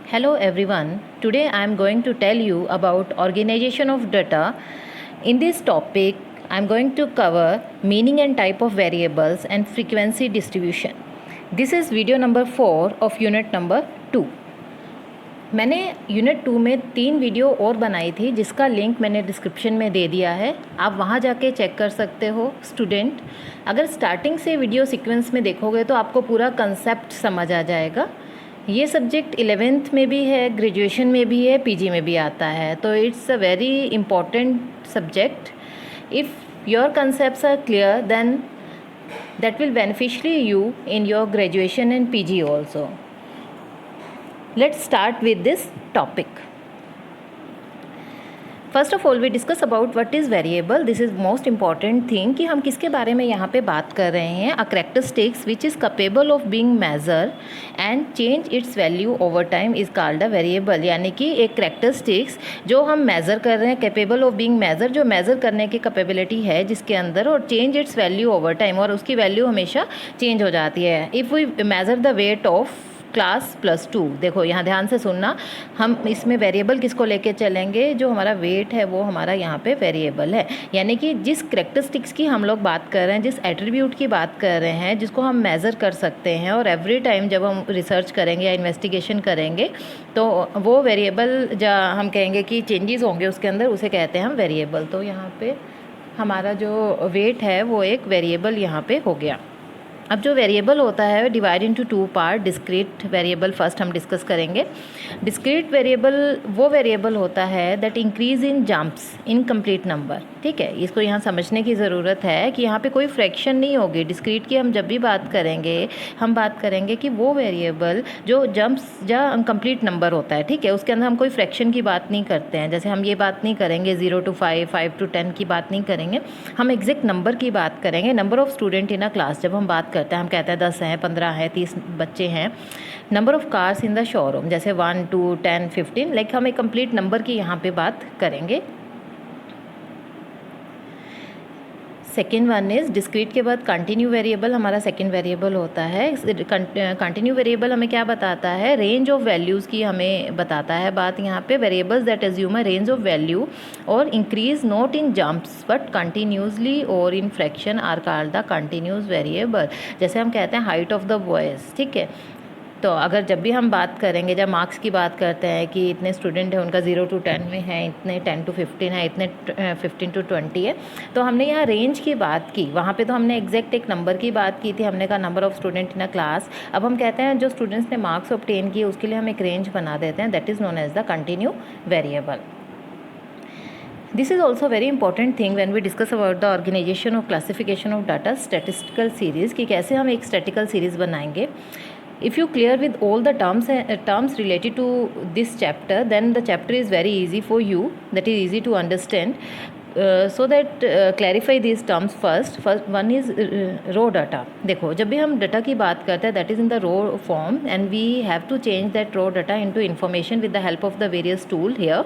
Hello everyone. Today I am going to tell you about organization of data. In this topic, I am going to cover meaning and type of variables and frequency distribution. This is video number 4 of unit number 2. मैंने unit 2 में 3 video और बनाई थी जिसका link मैंने description में दे दिया है। आप वहाँ जाके चेक कर सकते हो स्टूडेंट। अगर स्टार्टिंग से वीडियो सीक्वेंस में देखोगे तो आपको पूरा कंसेप्ट समझ आ जाएगा। ये सब्जेक्ट 11th में भी है, ग्रेजुएशन में भी है, पीजी में भी आता है, तो it's a very important subject. If your concepts are clear then that will beneficially you in your graduation and PG also. Let's start with this topic. First of all we discuss about what is variable. This is most important thing कि हम किसके बारे में यहाँ पे बात कर रहे हैं. A characteristics which is capable of being measure and change its value over time is called a variable. यानी कि एक कैरेक्टरिस्टिक्स जो हम मेज़र कर रहे हैं, कैपेबल ऑफ बीइंग मेजर, जो मेज़र करने की कैपेबिलिटी है जिसके अंदर, और change its value over time, और उसकी वैल्यू हमेशा चेंज हो जाती है. If we measure the weight of class +2, देखो यहाँ ध्यान से सुनना, हम इसमें वेरिएबल किसको लेके चलेंगे, जो हमारा वेट है वो हमारा यहाँ पे वेरिएबल है. यानी कि जिस करेक्टरिस्टिक्स की हम लोग बात कर रहे हैं, जिस एट्रीब्यूट की बात कर रहे हैं, जिसको हम मेज़र कर सकते हैं, और एवरी टाइम जब हम रिसर्च करेंगे या इन्वेस्टिगेशन करेंगे तो वो वेरिएबल जहाँ हम कहेंगे कि चेंजेस होंगे उसके अंदर, उसे कहते हैं हम वेरिएबल. तो यहाँ पर हमारा जो वेट है वो एक वेरिएबल यहाँ पर हो गया. अब जो वेरिएबल होता है divide into 2 part. Discrete variable first हम डिस्कस करेंगे. डिस्क्रीट वेरिएबल वो वेरिएबल होता है that increase in jumps in complete number. ठीक है, इसको यहाँ समझने की ज़रूरत है कि यहाँ पे कोई फ्रैक्शन नहीं होगी. डिस्क्रीट की हम जब भी बात करेंगे, हम बात करेंगे कि वो वेरिएबल जो जंप्स या कंप्लीट नंबर होता है, ठीक है, उसके अंदर हम कोई फ्रैक्शन की बात नहीं करते हैं. जैसे हम ये बात नहीं करेंगे 0 to 5, 5 to 10 की बात नहीं करेंगे. हम एग्जैक्ट नंबर की बात करेंगे. Number of student in a class जब हम बात करते हैं, हम कहते हैं 10 हैं, 15 हैं, 30 बच्चे हैं. Number of cars in the showroom जैसे 1, 2, 10, 15, लाइक हम एक कंप्लीट नंबर की यहाँ पे बात करेंगे. सेकेंड वन इज़ डिस्क्रीट के बाद कंटिन्यू वेरिएबल हमारा सेकेंड वेरिएबल होता है. कंटिन्यू वेरिएबल हमें क्या बताता है, रेंज ऑफ वैल्यूज़ की हमें बताता है बात यहाँ पे. Variables that assume a range of value और increase not in jumps but continuously और in fraction are called the continuous variable. जैसे हम कहते हैं हाइट ऑफ द बॉयज़, ठीक है. तो अगर जब भी हम बात करेंगे, जब मार्क्स की बात करते हैं कि इतने स्टूडेंट हैं, उनका 0 to 10 में है, इतने 10 to 15 है, इतने 15 to 20 है, तो हमने यहाँ रेंज की बात की. वहाँ पे तो हमने एग्जैक्ट एक नंबर की बात की थी, हमने कहा number of student in a class. अब हम कहते हैं जो स्टूडेंट्स ने मार्क्स ऑब्टेन किए उसके लिए हम एक रेंज बना देते हैं, that is known as the continue variable. This is also very important thing when we discuss about the organization of classification of data statistical series, कि कैसे हम एक statistical series बनाएंगे. If you clear with all the terms related to this chapter, then the chapter is very easy for you, that is easy to understand. So that clarify these terms first one is raw data. देखो जब भी हम data की बात करते हैं that is in the raw form and we have to change that raw data into information with the help of the various tool. here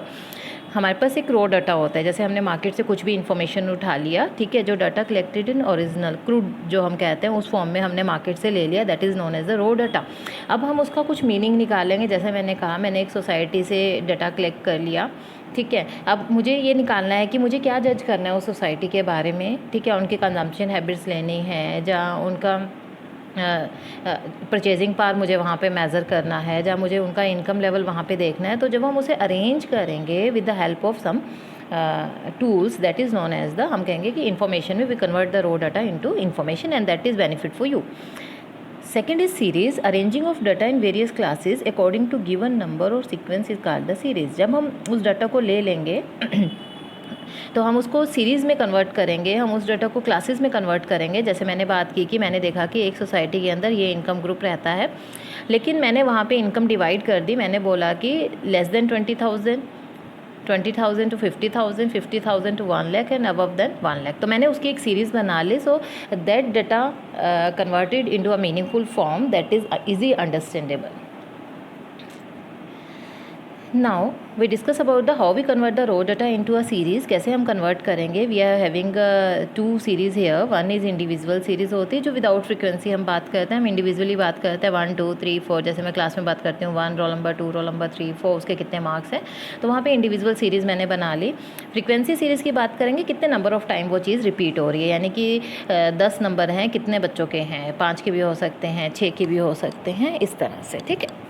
हमारे पास एक रो डाटा होता है, जैसे हमने मार्केट से कुछ भी इन्फॉर्मेशन उठा लिया, ठीक है, जो data collected in original crude जो हम कहते हैं उस फॉर्म में हमने मार्केट से ले लिया, that is known as the raw data. अब हम उसका कुछ मीनिंग निकालेंगे. जैसे मैंने कहा, मैंने एक सोसाइटी से डाटा कलेक्ट कर लिया, ठीक है. अब मुझे ये निकालना है कि मुझे क्या जज करना है उस सोसाइटी के बारे में, ठीक है. उनके कंजम्पशन हैबिट्स लेनी है, जहाँ उनका परचेजिंग पावर मुझे वहाँ पे मेज़र करना है, जहाँ मुझे उनका इनकम लेवल वहाँ पे देखना है. तो जब हम उसे अरेंज करेंगे with the help of some tools, that is known as the, हम कहेंगे कि इन्फॉर्मेशन में we convert the raw data into information and that is benefit for you. Second is series. Arranging of data in various classes according to given number और sequence is called the series. जब हम उस data को ले लेंगे तो हम उसको सीरीज़ में कन्वर्ट करेंगे, हम उस डाटा को क्लासेस में कन्वर्ट करेंगे. जैसे मैंने बात की कि मैंने देखा कि एक सोसाइटी के अंदर ये इनकम ग्रुप रहता है, लेकिन मैंने वहाँ पे इनकम डिवाइड कर दी. मैंने बोला कि less than 20,000, 20,000 to 50,000, 50,000 to 1 lakh and above than 1 lakh. तो मैंने उसकी एक सीरीज़ बना ली. So that data converted into a meaningful form that is easy understandable. Now we discuss about the how we convert the raw data into a series, कैसे हम convert करेंगे। We are having two series here, one is individual series होती है जो without frequency हम बात करते हैं, हम इंडिविजुअली बात करते हैं 1 2 3 4, जैसे मैं क्लास में बात करती हूँ 1 रोल नंबर 2 रोल नंबर 3 4 उसके कितने मार्क्स हैं, तो वहाँ पे इंडिविजुअल सीरीज़ मैंने बना ली। फ्रीक्वेंसी सीरीज़ की बात करेंगे कितने नंबर ऑफ़ टाइम वो चीज़ रिपीट हो रही है, यानी कि 10 नंबर हैं, कितने बच्चों के हैं, 5 के भी हो सकते हैं, 6 के भी हो सकते हैं, इस तरह से, ठीक है।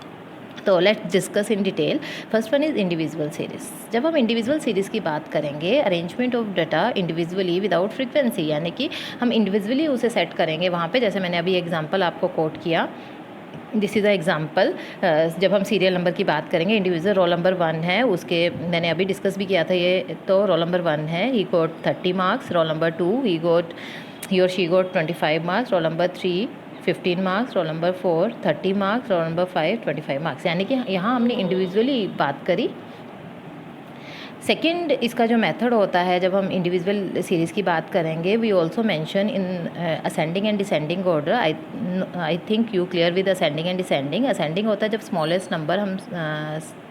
तो let's discuss in detail. First one is individual series. जब हम इंडिविजुअल सीरीज़ की बात करेंगे, arrangement of data individually without frequency, यानी कि हम इंडिविजुअली उसे सेट करेंगे वहाँ पे, जैसे मैंने अभी एग्जांपल आपको कोट किया, दिस इज़ अ एग्जाम्पल। जब हम सीरियल नंबर की बात करेंगे, इंडिविजुअल रोल नंबर 1 है, उसके मैंने अभी डिस्कस भी किया था ये, तो रोल नंबर 1 है, he got 30 marks, roll number 2 he और she got 25 marks, roll number 3 15 marks, roll number 4 30 marks, roll number 5 25 marks, यानी कि यहाँ हमने इंडिविजुअली बात करी। सेकेंड इसका जो मेथड होता है, जब हम इंडिविजुअल सीरीज़ की बात करेंगे, we also mention in ascending and descending order. I think you clear with ascending and descending. Ascending होता है जब स्मॉलेस्ट नंबर हम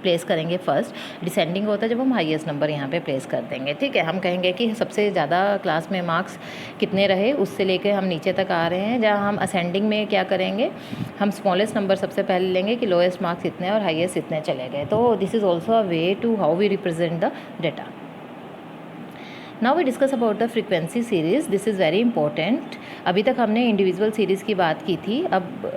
प्लेस करेंगे फर्स्ट, डिसेंडिंग होता है जब हम हाईएस्ट नंबर यहाँ पे प्लेस कर देंगे, ठीक है। हम कहेंगे कि सबसे ज़्यादा क्लास में मार्क्स कितने रहे, उससे लेकर हम नीचे तक आ रहे हैं। जहाँ हम असेंडिंग में क्या करेंगे, हम स्मॉलेस्ट नंबर सबसे पहले लेंगे कि लोएस्ट मार्क्स इतने और हाईएस्ट इतने चले गए। तो this is also a way to how we represent the data. Now we discuss about the frequency series, this is very important. अभी तक हमने इंडिविजुअल सीरीज़ की बात की थी, अब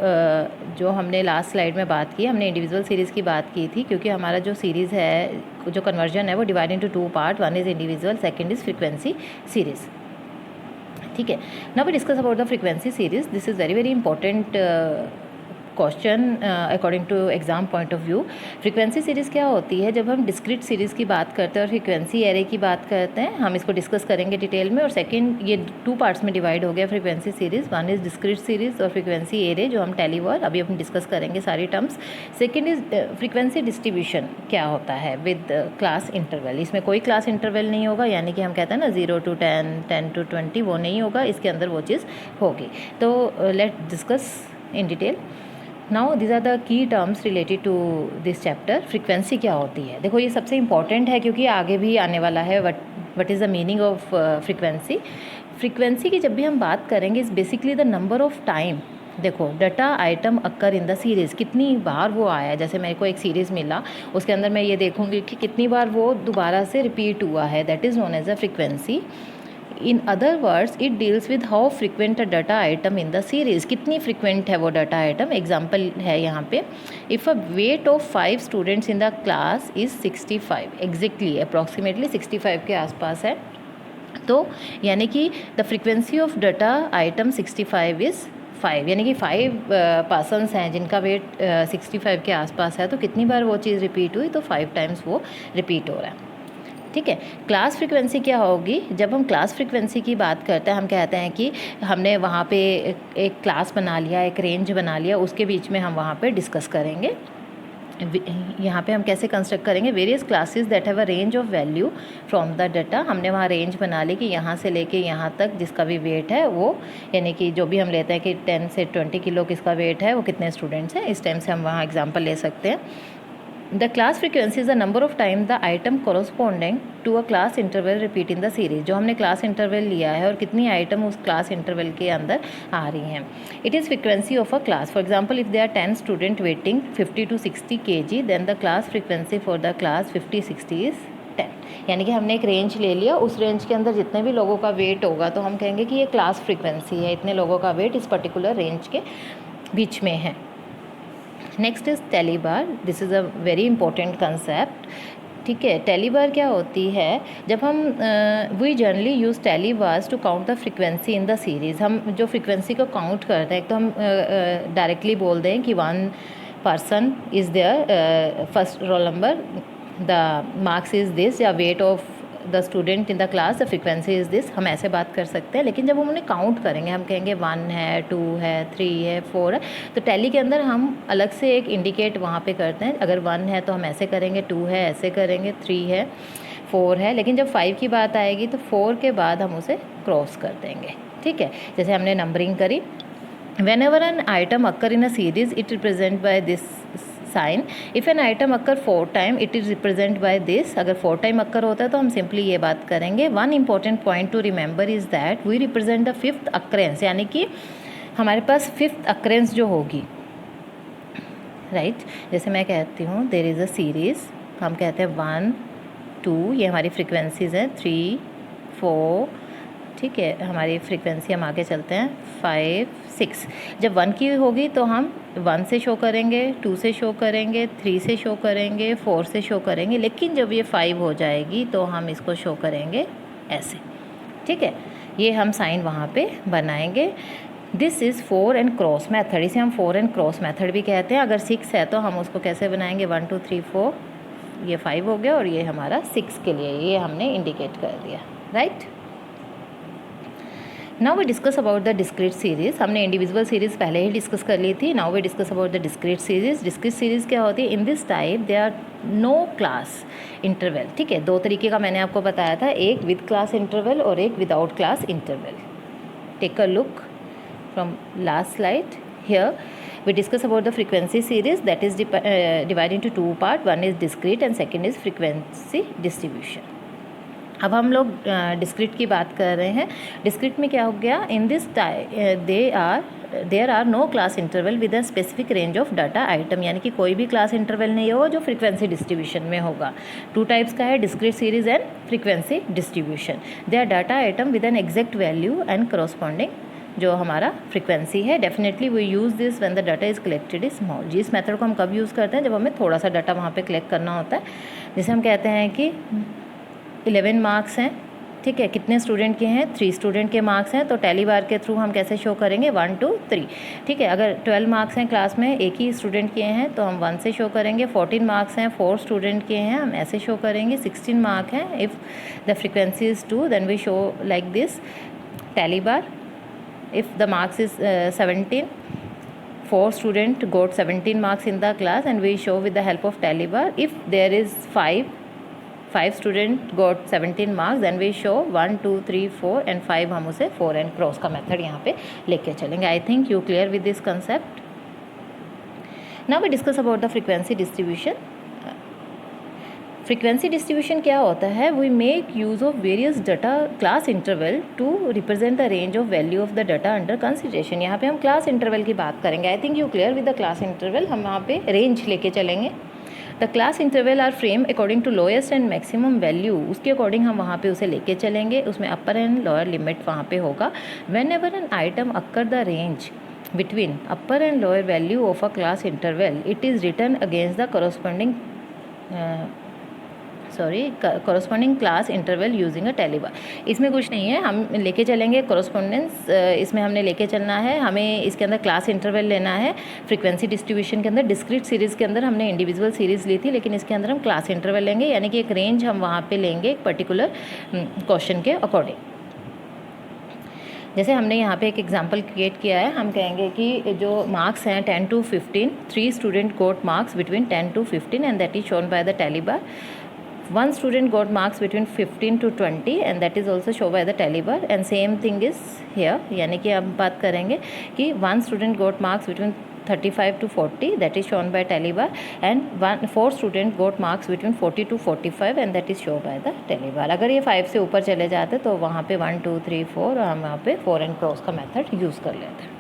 जो हमने लास्ट स्लाइड में बात की, हमने इंडिविजुअल सीरीज़ की बात की थी, क्योंकि हमारा जो सीरीज़ है, जो कन्वर्जन है, वो divide into 2 part, one is individual, second is frequency series, ठीक है। Now we discuss about the frequency series, this is very very important question according to exam point of view. Frequency series क्या होती है, जब हम discrete series की बात करते हैं और फ्रीक्वेंसी एरे की बात करते हैं, हम इसको डिस्कस करेंगे डिटेल में। और सेकंड, ये 2 पार्ट्स में डिवाइड हो गया frequency series, one is discrete series और फ्रीक्वेंसी एरे, जो हम टेलीवर अभी हम डिस्कस करेंगे सारी terms. Second is frequency distribution, क्या होता है विद क्लास इंटरवल। इसमें कोई क्लास इंटरवल नहीं होगा, यानी कि हम कहते हैं ना 0 to 10 10 to 20, वो नहीं होगा, इसके अंदर वो चीज़ होगी। तो let's discuss in detail. Now this are the key terms related to this chapter. Frequency क्या होती है, देखो ये सबसे इंपॉर्टेंट है, क्योंकि आगे भी आने वाला है। What is the meaning of frequency. Frequency की जब भी हम बात करेंगे, is basically the number of time, देखो data item occur in the series, कितनी बार वो आया। जैसे मेरे को एक सीरीज़ मिला, उसके अंदर मैं ये देखूंगी कि कितनी बार वो दोबारा से रिपीट हुआ है, that is known as a frequency. In other words, it deals with how frequent a data item in the series, कितनी फ्रिक्वेंट है वो डाटा आइटम। एग्जाम्पल है यहाँ पे, if a weight of 5 students in the class is 65, exactly approximately 65 के आसपास है, तो यानी कि the frequency of data item 65 is 5, यानी कि 5 पर्सनस हैं जिनका वेट 65 के आसपास है, तो कितनी बार वो चीज़ रिपीट हुई, तो 5 टाइम्स वो रिपीट हो रहा है, ठीक है। क्लास फ्रीक्वेंसी क्या होगी, जब हम क्लास फ्रीक्वेंसी की बात करते हैं, हम कहते हैं कि हमने वहाँ पे एक क्लास बना लिया, एक रेंज बना लिया, उसके बीच में हम वहाँ पे डिस्कस करेंगे। यहाँ पे हम कैसे कंस्ट्रक्ट करेंगे, various classes that have a range of value from the data. हमने वहाँ रेंज बना ली कि यहाँ से लेके यहाँ तक जिसका भी वेट है वो, यानी कि जो भी हम लेते हैं कि 10 से 20 किलो किसका वेट है, वो कितने स्टूडेंट्स हैं, इस टाइम से हम वहाँ एग्जाम्पल ले सकते हैं। The class frequency is the number of time the item corresponding to a class interval repeat in the series, जो हमने class interval लिया है और कितनी item उस class interval के अंदर आ रही हैं। It is frequency of a class. For example, if there are 10 student waiting 50 to 60 kg, then the class frequency for the class 50-60 is 10। यानी कि हमने एक रेंज ले लिया, उस रेंज के अंदर जितने भी लोगों का वेट होगा, तो हम कहेंगे कि ये क्लास फ्रीक्वेंसी है, इतने लोगों का वेट इस पर्टिकुलर रेंज के बीच में है। Next is tally bar, this is a very important concept, ठीक है। टेली बार क्या होती है, जब हम we generally use tally bars to count the frequency in the series. हम जो फ्रीक्वेंसी को काउंट करते हैं, तो हम डायरेक्टली बोल दें कि 1 person is there, first roll number, the marks is this, या weight of the student in the class, the frequency is this, हम ऐसे बात कर सकते हैं। लेकिन जब हम उन्हें काउंट करेंगे, हम कहेंगे 1 है, 2 है, 3 है, 4 है, तो टैली के अंदर हम अलग से एक इंडिकेट वहाँ पे करते हैं। अगर 1 है तो हम ऐसे करेंगे, 2 है ऐसे करेंगे, 3 है, 4 है, लेकिन जब 5 की बात आएगी तो 4 के बाद हम उसे क्रॉस कर देंगे, ठीक है। जैसे हमने नंबरिंग करी, whenever an item occur in a series, it represent by this sign if an item occur 4 time it is represent by this. अगर 4 टाइम अक्कर होता है तो हम सिंपली ये बात करेंगे। One important point to remember is that we represent the 5th occurrence, यानी कि हमारे पास 5th अक्रेंस जो होगी, राइट। जैसे मैं कहती हूँ देयर इज़ अ सीरीज़, हम कहते हैं 1 2, ये हमारी फ्रिक्वेंसीज़ हैं, 3 4, ठीक है, हमारी फ्रीक्वेंसी हम आगे चलते हैं 5 6। जब 1 की होगी तो हम 1 से शो करेंगे, 2 से शो करेंगे, 3 से शो करेंगे, 4 से शो करेंगे, लेकिन जब ये 5 हो जाएगी तो हम इसको शो करेंगे ऐसे, ठीक है। ये हम साइन वहाँ पे बनाएंगे। This is 4 and cross method, इसे हम 4 एंड क्रॉस मेथड भी कहते हैं। अगर 6 है तो हम उसको कैसे बनाएंगे, 1 2 3 4, ये 5 हो गया और ये हमारा 6 के लिए ये हमने इंडिकेट कर दिया, right. Now we discuss about the discrete series. हमने इंडिविजुअल सीरीज़ पहले ही डिस्कस कर ली थी। Now we discuss about the discrete series. Discrete series क्या होती है, in this type they are no class interval, ठीक है। 2 तरीके का मैंने आपको बताया था, एक विद क्लास इंटरवल और एक without class interval. Take a look from last slide. Here we discuss about the frequency series that is divided into 2 parts. One is discrete and second is frequency distribution. अब हम लोग discrete की बात कर रहे हैं। डिस्क्रीट में क्या हो गया, in this there are no class interval with a specific range of data item, यानी कि कोई भी क्लास इंटरवल नहीं होगा जो फ्रीक्वेंसी डिस्ट्रीब्यूशन में होगा। 2 टाइप्स का है, discrete series and frequency distribution. They are data item with an exact value and corresponding जो हमारा फ्रीक्वेंसी है। Definitely we use this when the data is collected small. जी, इस मेथड को हम कब यूज़ करते हैं, जब हमें थोड़ा सा डाटा वहाँ पे कलेक्ट करना होता है। जैसे हम कहते हैं कि 11 मार्क्स हैं, ठीक है, कितने स्टूडेंट के हैं, 3 स्टूडेंट के मार्क्स हैं, तो टैली बार के थ्रू हम कैसे शो करेंगे, 1 2 3, ठीक है। अगर 12 मार्क्स हैं क्लास में, एक ही स्टूडेंट के हैं तो हम 1 से शो करेंगे। 14 मार्क्स हैं, 4 स्टूडेंट के हैं, हम ऐसे शो करेंगे। 16 मार्क हैं, if the frequency is 2 then we show like this, tally bar. If the marks is 17, 4 student got 17 marks in the class and we show with the help of tally bar. If there is 5 student got 17 marks then we show 1 2 3 4 and 5, हम उसे 4 and cross का method यहाँ पे लेके चलेंगे। I think you clear with this concept. Now we discuss about the frequency distribution. Frequency distribution क्या होता है, we make use of various data class interval to represent the range of value of the data under consideration. यहाँ पे हम class interval की बात करेंगे। I think you clear with the class interval, हम वहाँ पे रेंज लेके चलेंगे। The class interval are frame according to lowest and maximum value, उसके अकॉर्डिंग हम वहाँ पे उसे लेके चलेंगे। उसमें अपर एंड लोअर लिमिट वहाँ पे होगा। When ever N item occur the range between upper and lower value of a class interval, it is written against the corresponding class interval using a tally bar. इसमें कुछ नहीं है, हम लेके चलेंगे correspondence, इसमें हमने लेके चलना है, हमें इसके अंदर क्लास इंटरवल लेना है। फ्रीक्वेंसी डिस्ट्रीब्यूशन के अंदर, डिस्क्रीट सीरीज़ के अंदर हमने इंडिविजुअल सीरीज़ ली थी, लेकिन इसके अंदर हम क्लास इंटरवल लेंगे, यानी कि एक रेंज हम वहाँ पे लेंगे एक पर्टिकुलर क्वेश्चन के अकॉर्डिंग। जैसे हमने यहाँ पे एक एग्जांपल क्रिएट किया है, हम कहेंगे कि जो मार्क्स हैं 10 to 15, 3 student got marks between 10 to 15 and that is shown by the tally bar. 1 student got marks between 15 to 20 and that is also shown by the tally bar, and same thing is here, यानी कि अब बात करेंगे कि 1 student got marks between 35 to 40 that is shown by tally bar, and 4 student got marks between 40 to 45 and that is shown by the tally bar. अगर ये 5 से ऊपर चले जाते तो वहाँ पे 1 2 3 4 हम वहाँ पे 4 and cross का मेथड यूज़ कर लेते हैं।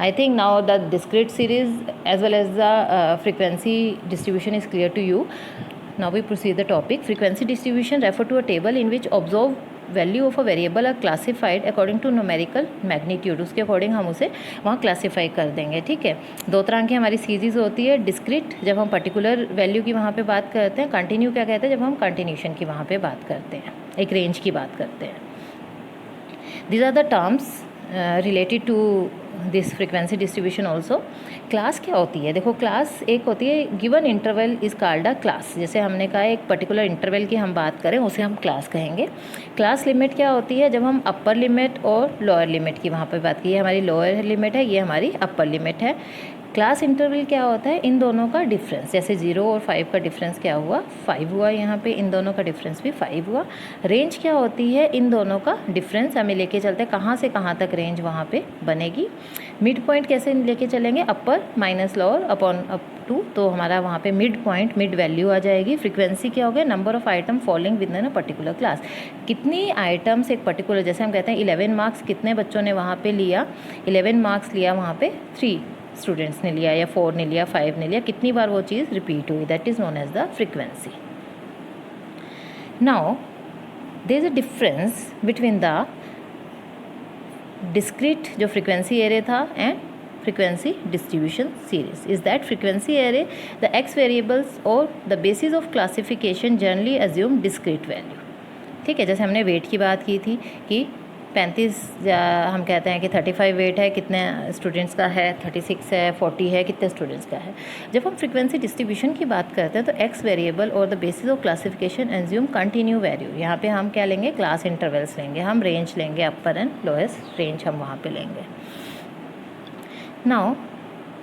I think now the discrete series as well as the frequency distribution is clear to you. Now we proceed the topic. Frequency distribution refer to a table in which observed value of a variable are classified according to numerical magnitude. उसके according हम उसे वहाँ classify कर देंगे, ठीक है। 2 तरह की हमारी सीरीज होती है, डिस्क्रीट जब हम पर्टिकुलर वैल्यू की वहाँ पे बात करते हैं, कंटिन्यू क्या कहते हैं जब हम कंटिन्यूशन की वहाँ पे बात करते हैं, एक रेंज की बात करते हैं। These are the terms related to this frequency distribution also. Class क्या होती है, देखो क्लास एक होती है given interval is called a class. जैसे हमने कहा एक पर्टिकुलर इंटरवल की हम बात करें उसे हम क्लास कहेंगे। क्लास लिमिट क्या होती है, जब हम अपर लिमिट और लोअर लिमिट की वहाँ पर बात की, ये हमारी लोअर लिमिट है, ये हमारी अपर लिमिट है। क्लास इंटरवल क्या होता है, इन दोनों का डिफरेंस, जैसे 0 और 5 का डिफरेंस क्या हुआ, 5 हुआ, यहाँ पे इन दोनों का डिफरेंस भी 5 हुआ। रेंज क्या होती है, इन दोनों का डिफरेंस हमें लेके चलते हैं कहाँ से कहाँ तक रेंज वहाँ पे बनेगी। मिड पॉइंट कैसे लेके चलेंगे, upper minus lower upon up to, तो हमारा वहाँ पे मिड पॉइंट मिड वैल्यू आ जाएगी। फ्रीक्वेंसी क्या हो गया, number of item following within a particular class, कितनी आइटम्स एक पर्टिकुलर, जैसे हम कहते हैं 11 मार्क्स कितने बच्चों ने वहाँ पे लिया, 11 मार्क्स लिया वहाँ पे 3 स्टूडेंट्स ने लिया या 4 ने लिया, 5 ने लिया, कितनी बार वो चीज़ रिपीट हुई, that is known as the frequency. Now there is a difference between the discrete जो फ्रीक्वेंसी एरे था and frequency distribution series is that frequency array the x variables or the basis of classification generally assume discrete value। ठीक है, जैसे हमने wait की बात की थी कि 35 हम कहते हैं कि 35 वेट है, कितने स्टूडेंट्स का है, 36 है, 40 है, कितने स्टूडेंट्स का है। जब हम फ्रीक्वेंसी डिस्ट्रीब्यूशन की बात करते हैं तो एक्स वेरिएबल और the basis of classification assume continue value, यहाँ पे हम क्या लेंगे, क्लास इंटरवल्स लेंगे, हम रेंज लेंगे, अपर एंड लोएस्ट रेंज हम वहाँ पे लेंगे। Now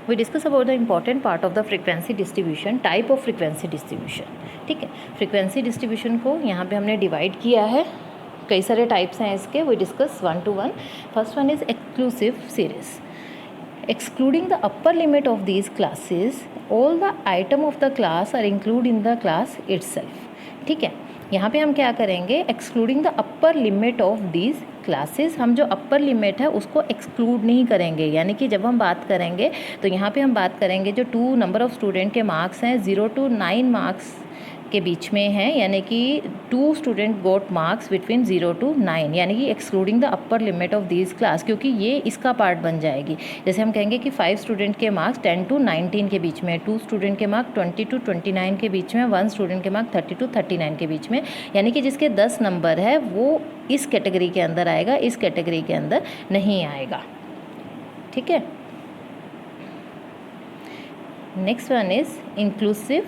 we discuss about the important part of the frequency distribution, type of frequency distribution। ठीक है, फ्रीक्वेंसी डिस्ट्रीब्यूशन को यहाँ पे हमने डिवाइड किया है, कई सारे टाइप्स हैं इसके, we discuss one to one। First one is exclusive series। Excluding the upper limit of these classes, all the item of the class are included in the class itself। ठीक है, यहाँ पे हम क्या करेंगे, excluding the upper limit of these classes, हम जो upper limit है उसको एक्सक्लूड नहीं करेंगे, यानी कि जब हम बात करेंगे तो यहाँ पे हम बात करेंगे जो 2 नंबर ऑफ स्टूडेंट के मार्क्स हैं 0 to 9 मार्क्स के बीच में हैं, यानी कि 2 student got marks between 0 to 9, यानी कि excluding the upper limit of these class, क्योंकि ये इसका पार्ट बन जाएगी। जैसे हम कहेंगे कि 5 स्टूडेंट के मार्क्स 10 to 19 के बीच में, 2 स्टूडेंट के मार्क्स 20 to 29 के बीच में, 1 स्टूडेंट के मार्क्स 30 to 39 के बीच में, यानी कि जिसके 10 नंबर है वो इस कैटेगरी के अंदर आएगा, इस कैटेगरी के अंदर नहीं आएगा। ठीक है, नेक्स्ट वन इज इंक्लूसिव।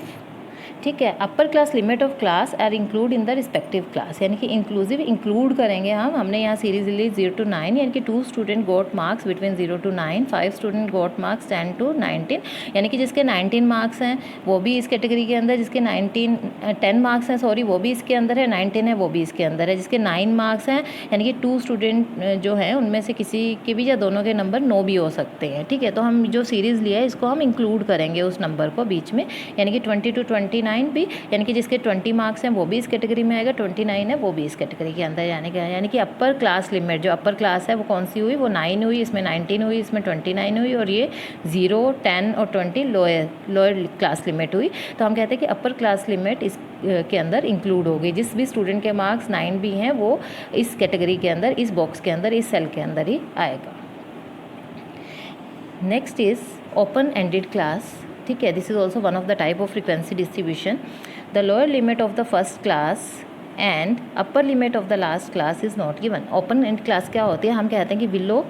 ठीक है, upper class limit of class are include in the respective class, यानी कि इंक्लूसिव इंक्लूड करेंगे हमने यहाँ सीरीज ली 0 to 9, यानी कि 2 student got marks between 0 to 9, 5 student got marks 10 to 19, यानी कि जिसके 19 मार्क्स हैं वो भी इस कैटेगरी के अंदर, जिसके 10 मार्क्स हैं सॉरी वो भी इसके अंदर है, 19 है वो भी इसके अंदर है, जिसके 9 मार्क्स हैं यानी कि 2 स्टूडेंट जो हैं उनमें से किसी के भी या दोनों के नंबर 9 भी हो सकते हैं। ठीक है, तो हम जो सीरीज़ लिया है इसको हम इंक्लूड करेंगे उस नंबर को बीच में, यानी कि 20 to 29 भी, यानी कि जिसके 20 मार्क्स हैं वो भी इस कैटेगरी में आएगा, 29 है वो भी इस कैटेगरी के अंदर जाने का है, यानी कि अपर क्लास लिमिट जो अपर क्लास है वो कौन सी हुई, वो 9 हुई, इसमें 19 हुई, इसमें 29 हुई, और ये 0, 10 और 20 लोअर क्लास लिमिट हुई। तो हम कहते हैं कि अपर क्लास लिमिट इस के अंदर इंक्लूड हो गई, जिस भी स्टूडेंट के मार्क्स 9 भी हैं वो इस कैटेगरी के अंदर, इस बॉक्स के अंदर, इस सेल के अंदर ही आएगा। Next is open ended class. ठीक है, this is also one of the type of frequency distribution. The lower limit of the first class and upper limit of the last class is not given. Open and class क्या होती है, हम कहते हैं कि below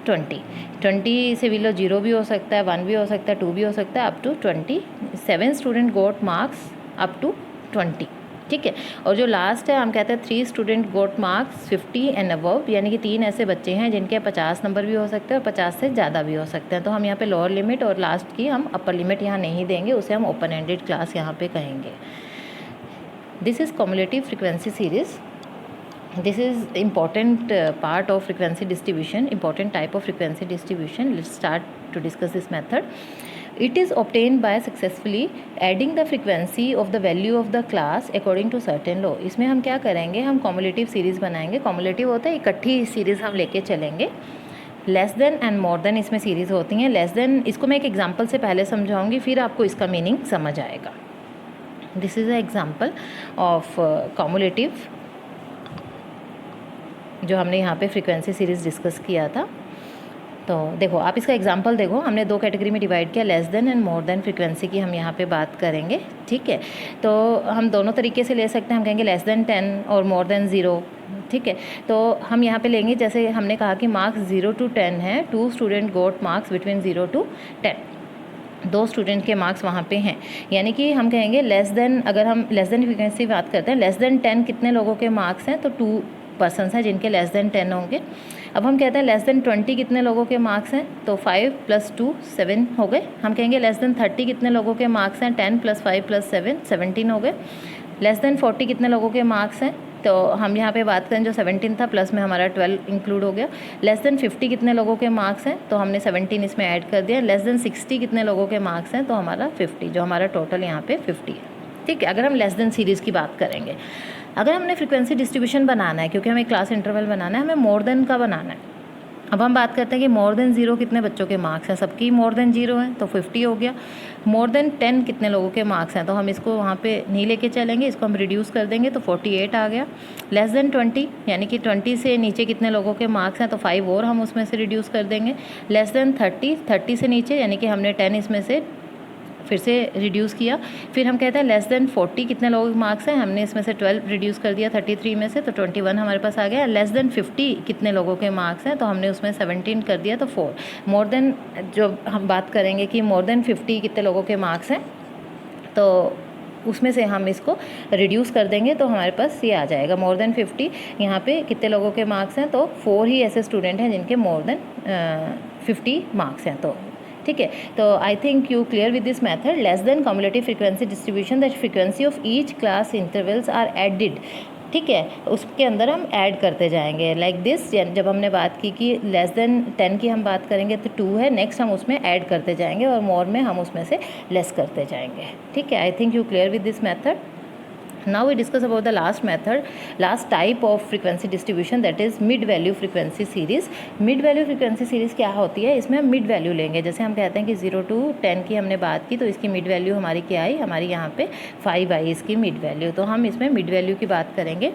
20 से below 0 भी हो सकता है, 1 भी हो सकता है, 2 भी हो सकता है, up to 20, 7 student got marks up to 20। ठीक है, और जो लास्ट है हम कहते हैं 3 student got marks 50 and above, यानी कि 3 ऐसे बच्चे हैं जिनके 50 नंबर भी हो सकते हैं और 50 से ज़्यादा भी हो सकते हैं। तो हम यहाँ पे लोअर लिमिट और लास्ट की हम अपर लिमिट यहाँ नहीं देंगे, उसे हम ओपन एंडेड क्लास यहाँ पे कहेंगे। This is cumulative frequency series. This is important part of frequency distribution, important type of frequency distribution. Let's start to discuss this method. It is obtained by successfully adding the frequency of the value of the class according to certain law। इसमें हम क्या करेंगे, हम cumulative series बनाएंगे। Cumulative होता है इकट्ठी series हम लेके चलेंगे। Less than and more than इसमें सीरीज़ होती हैं। लेस देन इसको मैं एक एग्जाम्पल से पहले समझाऊंगी, फिर आपको इसका मीनिंग समझ आएगा। This is a example of cumulative जो हमने यहाँ पे फ्रीक्वेंसी सीरीज़ डिस्कस किया था। तो देखो आप इसका एग्जांपल देखो, हमने 2 कैटेगरी में डिवाइड किया, less than and more than frequency की हम यहाँ पे बात करेंगे। ठीक है, तो हम दोनों तरीके से ले सकते हैं। हम कहेंगे लेस देन 10 और मोर देन 0। ठीक है, तो हम यहाँ पे लेंगे, जैसे हमने कहा कि मार्क्स 0 to 10 है, 2 student got marks between 0 to 10, 2 student के मार्क्स वहाँ पे हैं, यानी कि हम कहेंगे लेस देन, अगर हम लेस देन फ्रीक्वेंसी बात करते हैं, लेस देन 10 कितने लोगों के मार्क्स हैं, तो 2 पर्सन्स हैं जिनके लेस देन 10 होंगे। अब हम कहते हैं लेस देन 20 कितने लोगों के मार्क्स हैं, तो 5 + 2 7 हो गए। हम कहेंगे लेस देन 30 कितने लोगों के मार्क्स हैं, 10 + 5 + 7 17 हो गए। लेस देन 40 कितने लोगों के मार्क्स हैं, तो हम यहाँ पे बात करें जो 17 था प्लस में हमारा 12 इंक्लूड हो गया। लेस देन 50 कितने लोगों के मार्क्स हैं, तो हमने 17 इसमें ऐड कर दिया। लेस देन 60 कितने लोगों के मार्क्स हैं, तो हमारा 50, जो हमारा टोटल यहाँ पे 50 है। ठीक है, अगर हम लेस देन सीरीज़ की बात करेंगे। अगर हमने फ्रीक्वेंसी डिस्ट्रीब्यूशन बनाना है, क्योंकि हमें क्लास इंटरवल बनाना है, हमें मोर देन का बनाना है। अब हम बात करते हैं कि मोर देन 0 कितने बच्चों के मार्क्स हैं, सबकी मोर देन 0 है तो 50 हो गया। मोर देन 10 कितने लोगों के मार्क्स हैं, तो हम इसको वहाँ पे नहीं लेके चलेंगे, इसको हम रिड्यूस कर देंगे तो 48 आ गया। लेस देन 20 यानी कि 20 से नीचे कितने लोगों के मार्क्स हैं, तो 5 और हम उसमें से रिड्यूस कर देंगे। लेस देन 30 से नीचे यानी कि हमने 10 इसमें से फिर से रिड्यूस किया। फिर हम कहते हैं लेस देन 40 कितने लोगों के मार्क्स हैं, हमने इसमें से 12 रिड्यूस कर दिया 33 में से, तो 21 हमारे पास आ गया। लेस देन 50 कितने लोगों के मार्क्स हैं, तो हमने उसमें 17 कर दिया तो 4। मोर देन, जो हम बात करेंगे कि मोर देन 50 कितने लोगों के मार्क्स हैं, तो उसमें से हम इसको रिड्यूस कर देंगे तो हमारे पास ये आ जाएगा मोर देन 50। यहाँ पे कितने लोगों के मार्क्स हैं, तो 4 ही ऐसे स्टूडेंट हैं जिनके मोर देन 50 मार्क्स हैं। तो ठीक है, तो I think you clear with this method. Less than cumulative frequency distribution, that frequency of each class intervals are added. ठीक है, उसके अंदर हम ऐड करते जाएंगे लाइक दिस। जब हमने बात की कि लेस देन 10 की हम बात करेंगे तो 2 है, नेक्स्ट हम उसमें ऐड करते जाएंगे और मोर में हम उसमें से लेस करते जाएंगे। ठीक है, आई think you clear with this method. Now we discuss about the last method, last type of frequency distribution, that is mid value frequency series. Mid value frequency series क्या होती है, इसमें हम मिड वैल्यू लेंगे। जैसे हम कहते हैं कि 0 to 10 की हमने बात की, तो इसकी मिड वैल्यू हमारी क्या आई, हमारी यहाँ पे 5 आई इसकी मिड वैल्यू। तो हम इसमें मिड वैल्यू की बात करेंगे।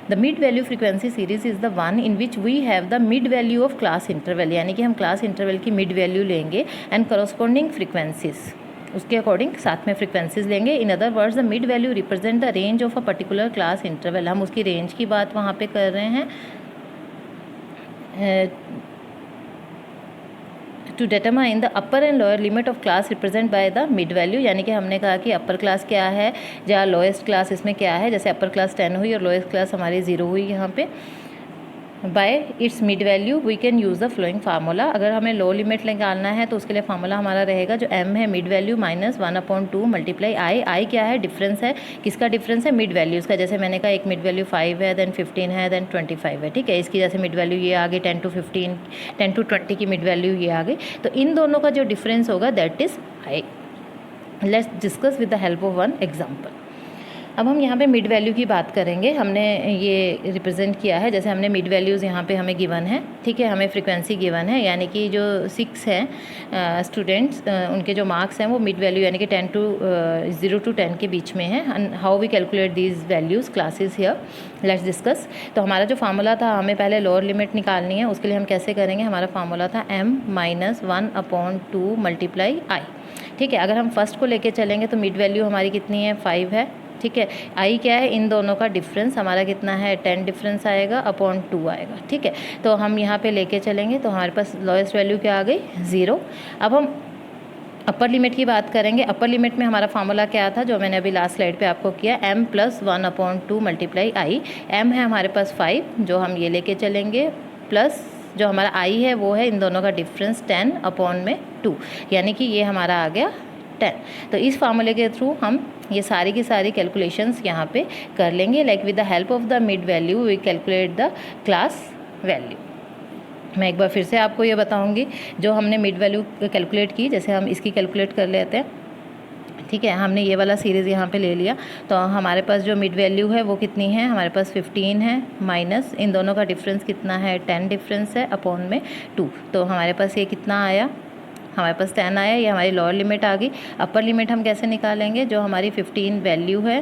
The mid value frequency series is the one in which we have the mid value of class interval, यानी कि हम क्लास इंटरवल की मिड वैल्यू लेंगे एंड करस्पॉन्डिंग फ्रीक्वेंसीज, उसके अकॉर्डिंग साथ में फ्रीक्वेंसीज लेंगे। In other words the mid value represent the range of a particular class interval. हम उसकी रेंज की बात वहाँ पे कर रहे हैं। To determine the upper and lower limit of class represent by the mid value, यानी कि हमने कहा कि अपर क्लास क्या है या लोएस्ट क्लास इसमें क्या है। जैसे अपर क्लास 10 हुई और लोएस्ट क्लास हमारी 0 हुई यहाँ पे। By its mid value we can use the following formula. अगर हमें लो लिमिट निकालना है तो उसके लिए फार्मूला हमारा रहेगा जो m है mid value minus 1/2 multiply i क्या है, डिफरेंस है, किसका डिफरेंस है, मिड वैल्यूज़ का। जैसे मैंने कहा एक मिड वैल्यू 5 है, देन 15 है, देन 25 है। ठीक है, इसकी जैसे मिड वैल्यू ये आ गई 10 to 15, 10 to 20 की मिड वैल्यू ये आ गई। तो इन दोनों का जो डिफरेंस होगा that is i। Let's discuss with the help of one example. अब हम यहाँ पे मिड वैल्यू की बात करेंगे। हमने ये रिप्रेजेंट किया है, जैसे हमने मिड वैल्यूज़ यहाँ पे हमें गिवन है। ठीक है, हमें फ्रीक्वेंसी गिवन है, यानी कि जो 6 हैं स्टूडेंट्स उनके जो मार्क्स हैं वो मिड वैल्यू यानी कि 0 to 10 के बीच में है। And how we calculate these values classes here, let's discuss. तो हमारा जो फार्मूला था, हमें पहले लोअर लिमिट निकालनी है, उसके लिए हम कैसे करेंगे, हमारा फार्मूला था m - 1/2 मल्टीप्लाई i। ठीक है, अगर हम फर्स्ट को लेके चलेंगे तो मिड वैल्यू हमारी कितनी है, 5 है। ठीक है, आई क्या है, इन दोनों का डिफरेंस हमारा कितना है, 10 डिफरेंस आएगा अपॉन 2 आएगा। ठीक है, तो हम यहाँ पे लेके चलेंगे तो हमारे पास लोएस्ट वैल्यू क्या आ गई, 0। अब हम अपर लिमिट की बात करेंगे। अपर लिमिट में हमारा फार्मूला क्या था, जो मैंने अभी लास्ट स्लाइड पे आपको किया, m + 1/2 मल्टीप्लाई i। m है हमारे पास 5, जो हम ये लेके चलेंगे, प्लस जो हमारा i है वो है इन दोनों का डिफरेंस 10/2, यानी कि ये हमारा आ गया 10। तो इस फार्मूले के थ्रू हम ये सारी की सारी कैलकुलेशंस यहाँ पे कर लेंगे। Like with the help of the mid value we calculate the class value. मैं एक बार फिर से आपको ये बताऊँगी, जो हमने मिड वैल्यू कैलकुलेट की, जैसे हम इसकी कैलकुलेट कर लेते हैं। ठीक है, हमने ये वाला सीरीज़ यहाँ पे ले लिया, तो हमारे पास जो मिड वैल्यू है वो कितनी है, हमारे पास 15 है, माइनस इन दोनों का डिफरेंस कितना है, 10 डिफरेंस है, अपॉन में 2। तो हमारे पास ये कितना आया, हमारे पास 10 आया। ये हमारी लोअर लिमिट आ गई। अपर लिमिट हम कैसे निकालेंगे, जो हमारी 15 वैल्यू है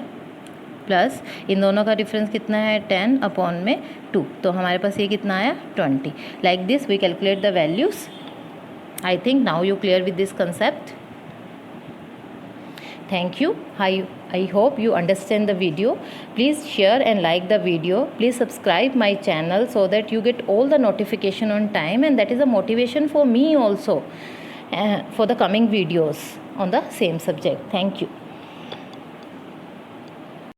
प्लस इन दोनों का डिफरेंस कितना है, 10/2। तो हमारे पास ये कितना आया, 20। Like this we calculate the values. I think now you clear with this concept. Thank you. I hope you understand the video. Please share and like the video. Please subscribe my channel so that you get all the notification on time, and that is a motivation for me also for the coming videos on the same subject. Thank you.